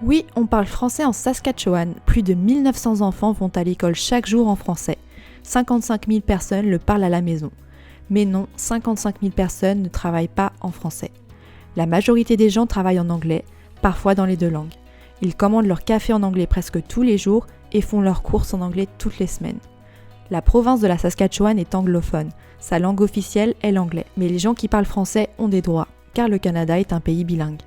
Oui, on parle français en Saskatchewan. Plus de 1900 enfants vont à l'école chaque jour en français. 55 000 personnes le parlent à la maison. Mais non, 55 000 personnes ne travaillent pas en français. La majorité des gens travaillent en anglais, parfois dans les deux langues. Ils commandent leur café en anglais presque tous les jours et font leurs courses en anglais toutes les semaines. La province de la Saskatchewan est anglophone. Sa langue officielle est l'anglais. Mais les gens qui parlent français ont des droits, car le Canada est un pays bilingue.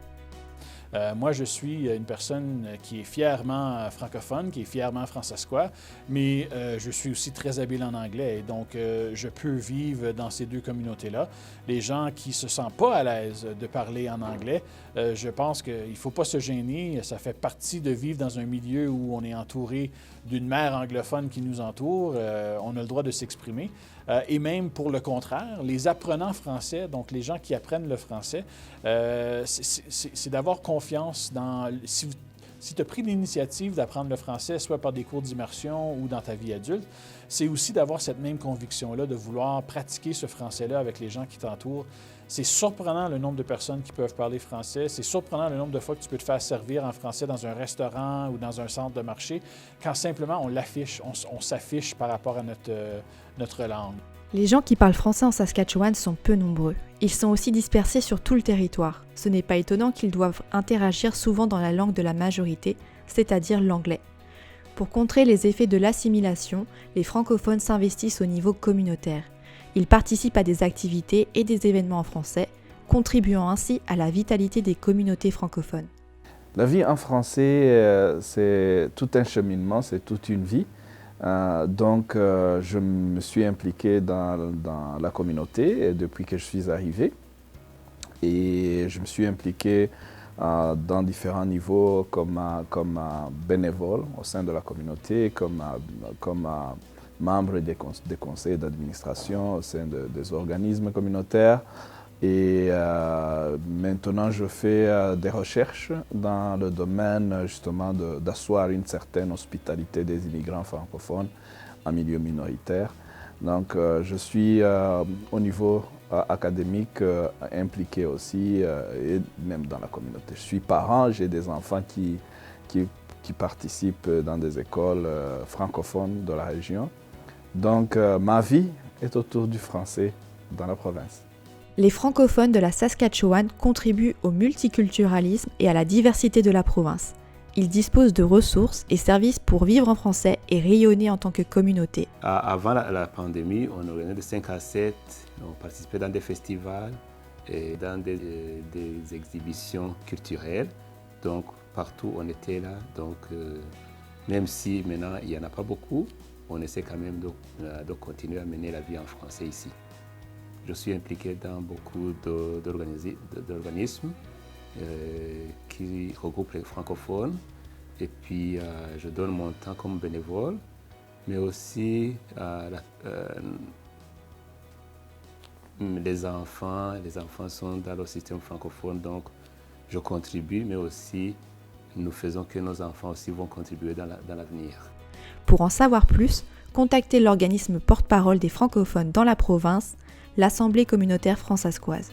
Moi, je suis une personne qui est fièrement francophone, qui est fièrement francescois, mais je suis aussi très habile en anglais et donc je peux vivre dans ces deux communautés-là. Les gens qui ne se sentent pas à l'aise de parler en anglais, je pense qu'il ne faut pas se gêner. Ça fait partie de vivre dans un milieu où on est entouré d'une mer anglophone qui nous entoure. On a le droit de s'exprimer. Et même pour le contraire, les apprenants français, donc les gens qui apprennent le français, c'est d'avoir confiance dans... Si tu as pris l'initiative d'apprendre le français, soit par des cours d'immersion ou dans ta vie adulte, c'est aussi d'avoir cette même conviction-là, de vouloir pratiquer ce français-là avec les gens qui t'entourent. C'est surprenant le nombre de personnes qui peuvent parler français. C'est surprenant le nombre de fois que tu peux te faire servir en français dans un restaurant ou dans un centre de marché, quand simplement on l'affiche, on s'affiche par rapport à notre langue. Les gens qui parlent français en Saskatchewan sont peu nombreux. Ils sont aussi dispersés sur tout le territoire. Ce n'est pas étonnant qu'ils doivent interagir souvent dans la langue de la majorité, c'est-à-dire l'anglais. Pour contrer les effets de l'assimilation, les francophones s'investissent au niveau communautaire. Ils participent à des activités et des événements en français, contribuant ainsi à la vitalité des communautés francophones. La vie en français, c'est tout un cheminement, c'est toute une vie. Donc, je me suis impliqué dans la communauté depuis que je suis arrivé. Et je me suis impliqué dans différents niveaux comme bénévole au sein de la communauté, comme membre des conseils d'administration au sein des organismes communautaires. Et maintenant, je fais des recherches dans le domaine justement d'asseoir une certaine hospitalité des immigrants francophones en milieu minoritaire. Donc, je suis au niveau académique impliqué aussi et même dans la communauté. Je suis parent, j'ai des enfants qui participent dans des écoles francophones de la région. Donc, ma vie est autour du français dans la province. Les francophones de la Saskatchewan contribuent au multiculturalisme et à la diversité de la province. Ils disposent de ressources et services pour vivre en français et rayonner en tant que communauté. Avant la pandémie, on organisait de 5 à 7, on participait dans des festivals et dans des exhibitions culturelles. Donc partout on était là. Donc même si maintenant il n'y en a pas beaucoup, on essaie quand même de continuer à mener la vie en français ici. Je suis impliqué dans beaucoup d'organismes qui regroupent les francophones. Et puis, je donne mon temps comme bénévole, mais aussi les enfants sont dans le système francophone, donc je contribue, mais aussi nous faisons que nos enfants aussi vont contribuer dans l'avenir. Pour en savoir plus, contactez l'organisme porte-parole des francophones dans la province, l'Assemblée communautaire francescoise.